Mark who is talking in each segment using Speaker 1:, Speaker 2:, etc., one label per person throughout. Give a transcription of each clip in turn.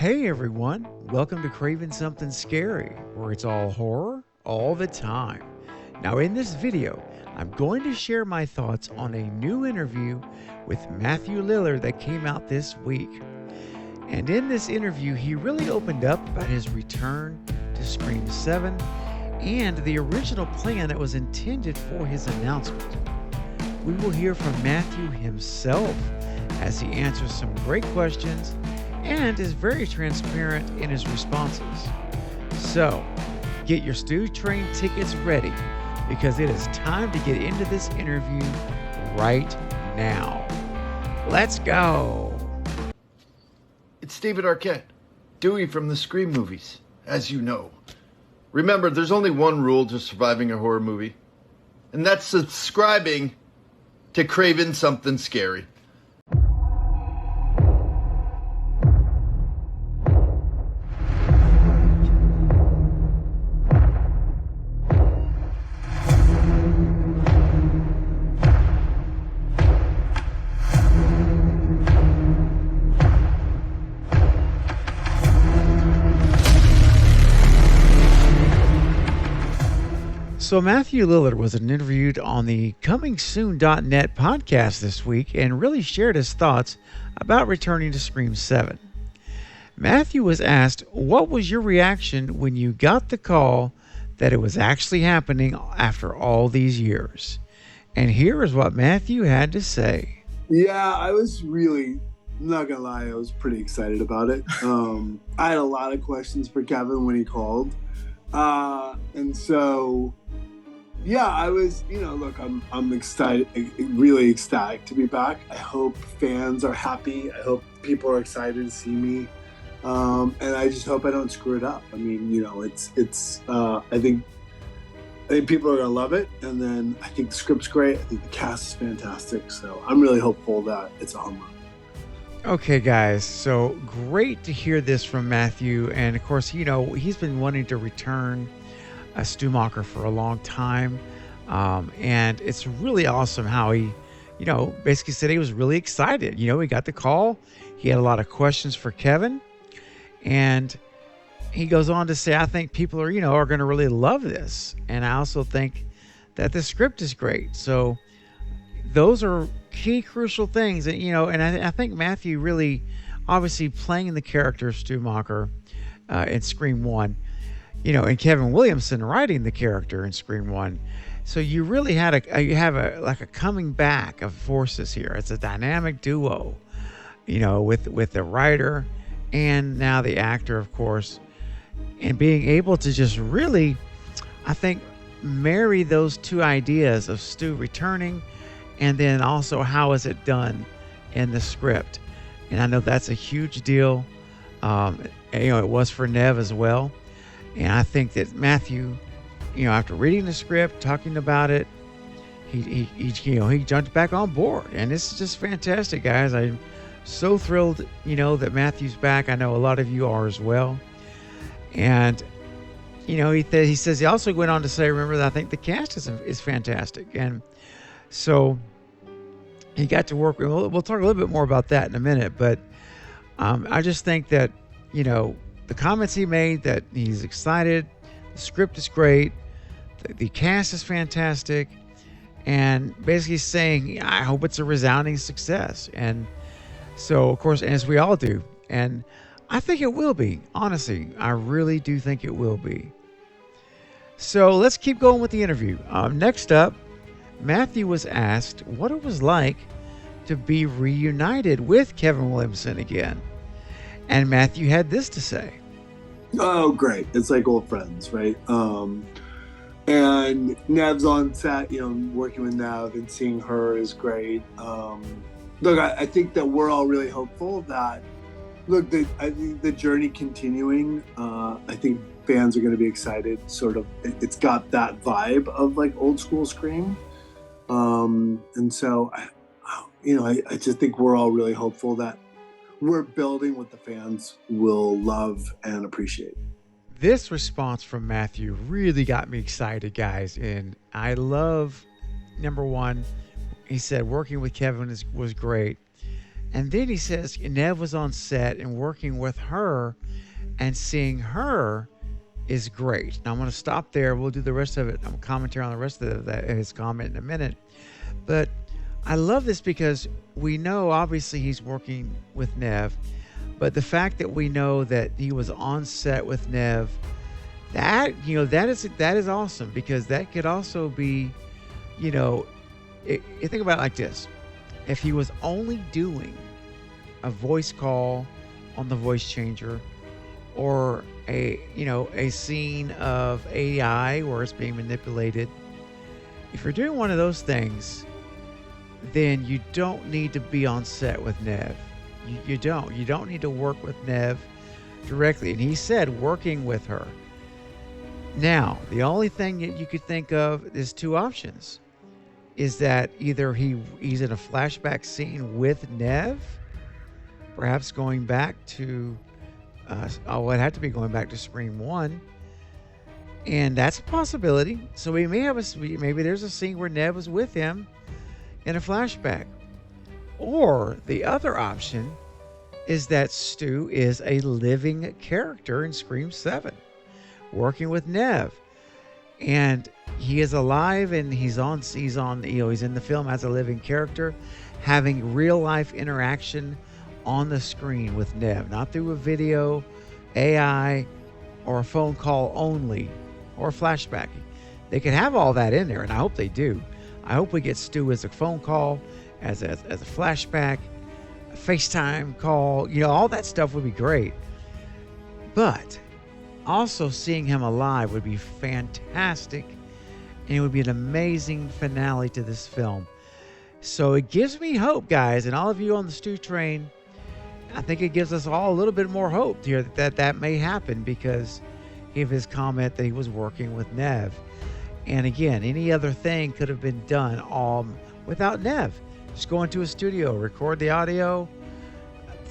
Speaker 1: Hey everyone, welcome to Craving Something Scary, where it's all horror all the time. Now in this video, I'm going to share my thoughts on a new interview with Matthew Lillard that came out this week. And in this interview, he really opened up about his return to Scream 7 and the original plan that was intended for his announcement. We will hear from Matthew himself as he answers some great questions and is very transparent in his responses. So, get your Stew Train tickets ready because it is time to get into this interview right now. Let's go.
Speaker 2: It's David Arquette, Dewey from the Scream movies, as you know. Remember, there's only one rule to surviving a horror movie, and that's subscribing to Craving Something Scary.
Speaker 1: So Matthew Lillard was interviewed on the ComingSoon.net podcast this week and really shared his thoughts about returning to Scream 7. Matthew was asked, what was your reaction when you got the call that it was actually happening after all these years? And here is what Matthew had to say.
Speaker 3: Yeah, I was really, I'm not gonna lie, I was pretty excited about it. I had a lot of questions for Kevin when he called. And so, yeah, I was, look, I'm excited, really ecstatic to be back. I hope fans are happy. I hope people are excited to see me. And I just hope I don't screw it up. I mean, I think people are going to love it. And then I think the script's great. I think the cast is fantastic. So I'm really hopeful that it's a home run.
Speaker 1: Okay, guys, so great to hear this from Matthew. And of course, he's been wanting to return Stumacher for a long time. And it's really awesome how he, basically said he was really excited. He got the call. He had a lot of questions for Kevin. And he goes on to say, I think people are going to really love this. And I also think that the script is great. So those are key crucial things. And, I think Matthew really, obviously playing the character of Stumacher in Scream 1, and Kevin Williamson writing the character in Scream 1. So you really had a coming back of forces here. It's a dynamic duo, with the writer and now the actor, of course, and being able to just really, I think, marry those two ideas of Stu returning and then also how is it done in the script. And I know that's a huge deal. It was for Nev as well. And I think that Matthew, after reading the script, talking about it, he jumped back on board. And this is just fantastic, guys. I'm so thrilled, that Matthew's back. I know a lot of you are as well. And, he says he also went on to say, remember that I think the cast is fantastic. And so he got to work. We'll talk a little bit more about that in a minute. But I just think that, the comments he made, that he's excited, the script is great, the cast is fantastic, and basically saying, I hope it's a resounding success. And so, of course, as we all do, and I think it will be. Honestly, I really do think it will be. So let's keep going with the interview. Next up, Matthew was asked what it was like to be reunited with Kevin Williamson again. And Matthew had this to say.
Speaker 3: Oh, great. It's like old friends, right? And Nev's on set, working with Nev and seeing her is great. Look, I think that we're all really hopeful that, I think the journey continuing, I think fans are going to be excited. Sort of, it's got that vibe of like old school Scream. And so, I just think we're all really hopeful that we're building what the fans will love and appreciate.
Speaker 1: This response from Matthew really got me excited, guys. And I love, number one, he said working with Kevin was great. And then he says Nev was on set and working with her and seeing her is great. Now I'm going to stop there. We'll do the rest of it. I'm commentary on the rest of his comment in a minute. But I love this because we know obviously he's working with Nev, but the fact that we know that he was on set with Nev, that is awesome, because that could also be, you think about it like this. If he was only doing a voice call on the voice changer, or a scene of AI where it's being manipulated, if you're doing one of those things, then you don't need to be on set with Nev. You don't need to work with Nev directly. And he said working with her. Now, the only thing that you could think of is two options. Is that either he's in a flashback scene with Nev, perhaps going back to, it'd have to be going back to Scream 1, and that's a possibility. So we may have maybe there's a scene where Nev was with him in a flashback. Or the other option is that Stu is a living character in Scream 7, working with Nev. And he is alive, and he's in the film as a living character, having real life interaction on the screen with Nev, not through a video, AI, or a phone call only, or flashback. They could have all that in there, and I hope they do. I hope we get Stu as a phone call, as a flashback, a FaceTime call. All that stuff would be great. But also seeing him alive would be fantastic, and it would be an amazing finale to this film. So it gives me hope, guys, and all of you on the Stu train. I think it gives us all a little bit more hope here that may happen because of his comment that he was working with Nev. And again, any other thing could have been done without Nev. Just go into a studio, record the audio,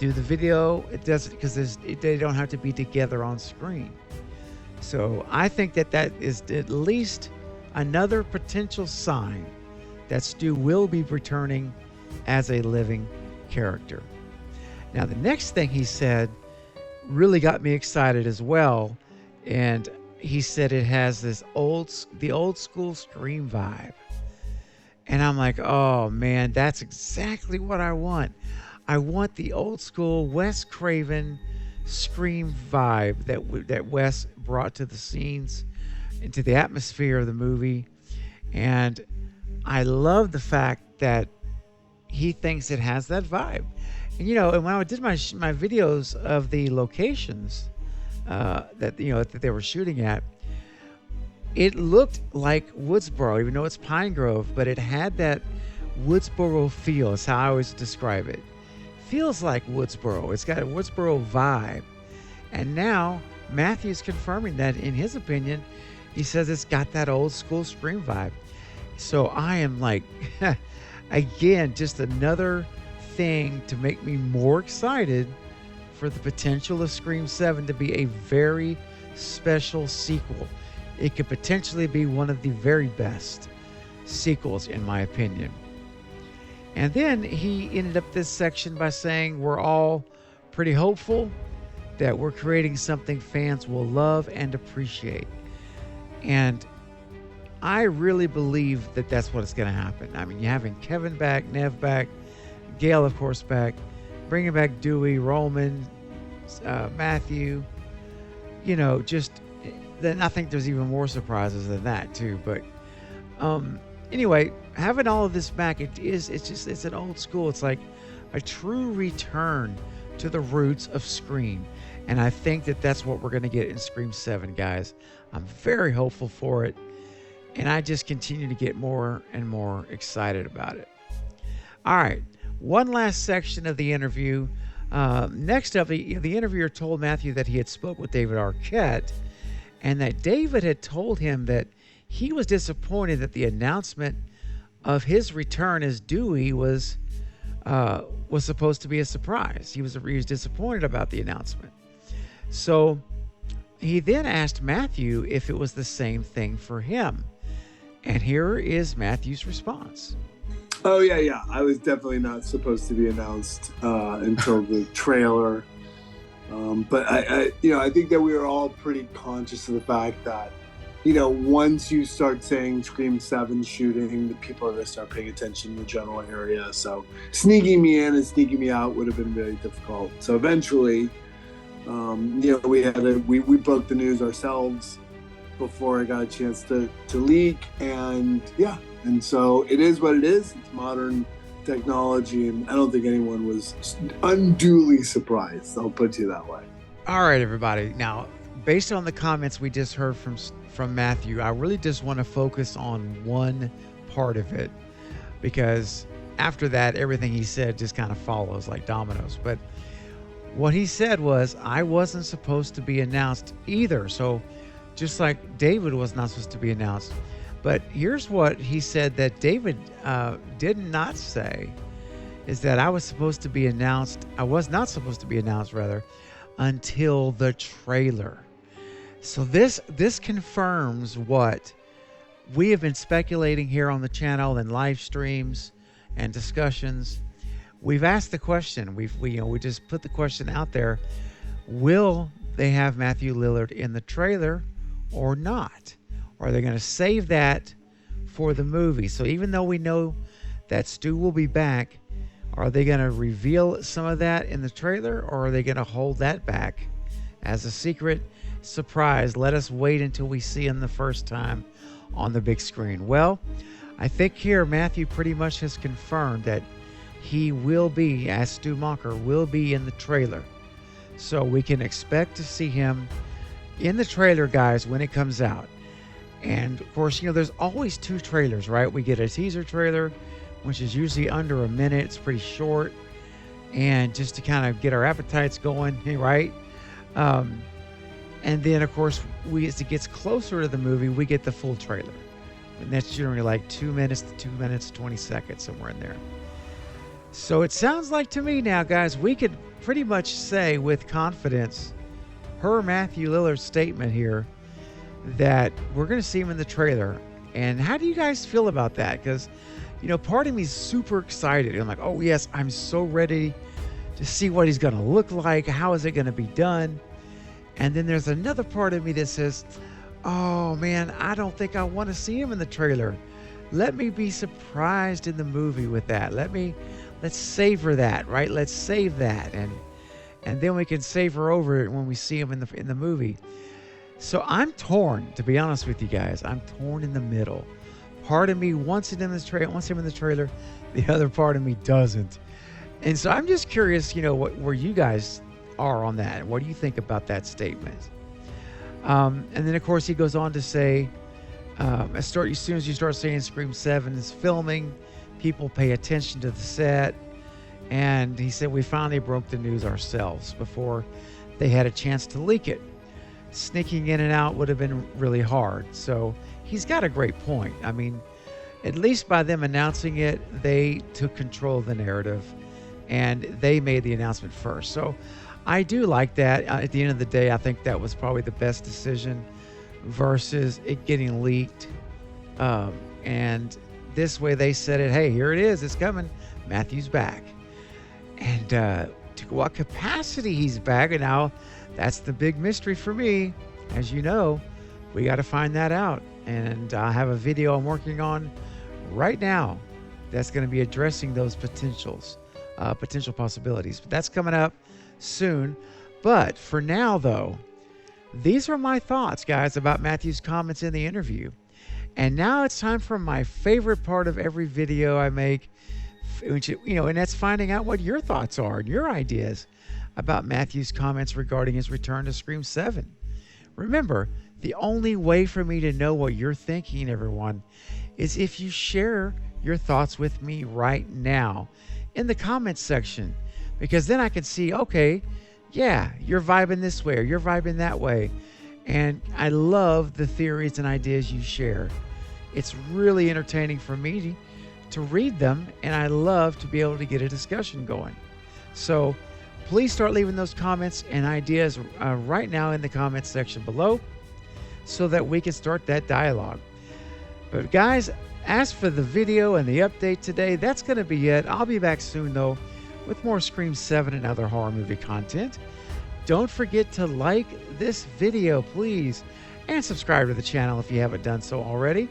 Speaker 1: do the video. It doesn't, because they don't have to be together on screen. So I think that is at least another potential sign that Stu will be returning as a living character. Now, the next thing he said really got me excited as well. And he said it has the old school Scream vibe. And I'm like, oh man, that's exactly what I want. I want the old school Wes Craven Scream vibe that Wes brought to the scenes, into the atmosphere of the movie. And I love the fact that he thinks it has that vibe. And and when I did my videos of the locations that they were shooting at, it looked like Woodsboro, even though it's Pine Grove, but it had that Woodsboro feel. That's how I always describe it. Feels like Woodsboro. It's got a Woodsboro vibe. And now Matthew's confirming that in his opinion. He says it's got that old school Scream vibe. So I am like, again, just another thing to make me more excited for the potential of Scream 7 to be a very special sequel. It could potentially be one of the very best sequels, in my opinion. And then he ended up this section by saying we're all pretty hopeful that we're creating something fans will love and appreciate. And I really believe that that's what is going to happen. I mean, you're having Kevin back, Nev back, Gail, of course, back, bringing back Dewey, Roman, Matthew. Then I think there's even more surprises than that too. But anyway, having all of this back, it's an old school. It's like a true return to the roots of Scream. And I think that that's what we're going to get in Scream 7, guys. I'm very hopeful for it. And I just continue to get more and more excited about it. All right. One last section of the interview. Next up, the interviewer told Matthew that he had spoke with David Arquette, and that David had told him that he was disappointed that the announcement of his return as Dewey was supposed to be a surprise. He was disappointed about the announcement. So he then asked Matthew if it was the same thing for him. And here is Matthew's response.
Speaker 3: Oh yeah. I was definitely not supposed to be announced until the trailer. But I think that we were all pretty conscious of the fact that, once you start saying Scream 7 shooting, the people are going to start paying attention in the general area. So sneaking me in and sneaking me out would have been very difficult. So eventually, we broke the news ourselves before I got a chance to leak. And so it is what it is. It's modern technology, and I don't think anyone was unduly surprised. I'll put it that way.
Speaker 1: All right, everybody. Now, based on the comments we just heard from Matthew, I really just want to focus on one part of it, because after that, everything he said just kind of follows like dominoes. But what he said was, I wasn't supposed to be announced either. So just like David was not supposed to be announced. But here's what he said that David did not say, is that I was supposed to be announced. I was not supposed to be announced, rather, until the trailer. So this confirms what we have been speculating here on the channel and live streams and discussions. We've asked the question. We just put the question out there. Will they have Matthew Lillard in the trailer or not? Or are they going to save that for the movie? So even though we know that Stu will be back, are they going to reveal some of that in the trailer, or are they going to hold that back as a secret surprise? Let us wait until we see him the first time on the big screen. Well, I think here Matthew pretty much has confirmed that he will be, as Stu Macher, will be in the trailer. So we can expect to see him in the trailer, guys, when it comes out. And of course, there's always two trailers, right? We get a teaser trailer, which is usually under a minute. It's pretty short. And just to kind of get our appetites going, right? And then, of course, as it gets closer to the movie, we get the full trailer. And that's generally like 2 minutes to 2 minutes, 20 seconds, somewhere in there. So it sounds like to me now, guys, we could pretty much say with confidence, per Matthew Lillard's statement here, that we're going to see him in the trailer. And how do you guys feel about that? Because, part of me is super excited. I'm like, oh, yes, I'm so ready to see what he's going to look like. How is it going to be done? And then there's another part of me that says, oh, man, I don't think I want to see him in the trailer. Let me be surprised in the movie with that. Let's savor that, right? Let's save that. And then we can savor over it when we see him in the movie. So I'm torn, to be honest with you guys. I'm torn in the middle. Part of me wants him in the trailer. The other part of me doesn't. And so I'm just curious, where you guys are on that. What do you think about that statement? And then, of course, he goes on to say, as soon as you start saying Scream 7 is filming, people pay attention to the set. And he said, we finally broke the news ourselves before they had a chance to leak it. Sneaking in and out would have been really hard. So he's got a great point. I mean, at least by them announcing it, they took control of the narrative and they made the announcement first. So I do like that. At the end of the day, I think that was probably the best decision versus it getting leaked. And this way they said it, hey, here it is. It's coming. Matthew's back. And to what capacity he's back. And now that's the big mystery for me. As you know, we got to find that out. And I have a video I'm working on right now that's going to be addressing those potential possibilities. But that's coming up soon. But for now, though, these are my thoughts, guys, about Matthew's comments in the interview. And now it's time for my favorite part of every video I make, which, and that's finding out what your thoughts are and your ideas about Matthew's comments regarding his return to Scream 7. Remember, the only way for me to know what you're thinking, everyone, is if you share your thoughts with me right now in the comments section, because then I can see, okay, yeah, you're vibing this way or you're vibing that way. And I love the theories and ideas you share. It's really entertaining for me to read them, and I love to be able to get a discussion going. So please start leaving those comments and ideas right now in the comments section below so that we can start that dialogue. But guys, As for the video and the update today, that's going to be it. I'll be back soon, though, with more Scream 7 and other horror movie content. Don't forget to like this video, please, and subscribe to the channel if you haven't done so already.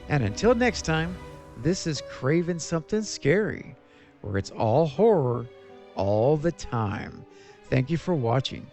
Speaker 1: And until next time, this is Craven Something Scary, where it's all horror all the time. Thank you for watching.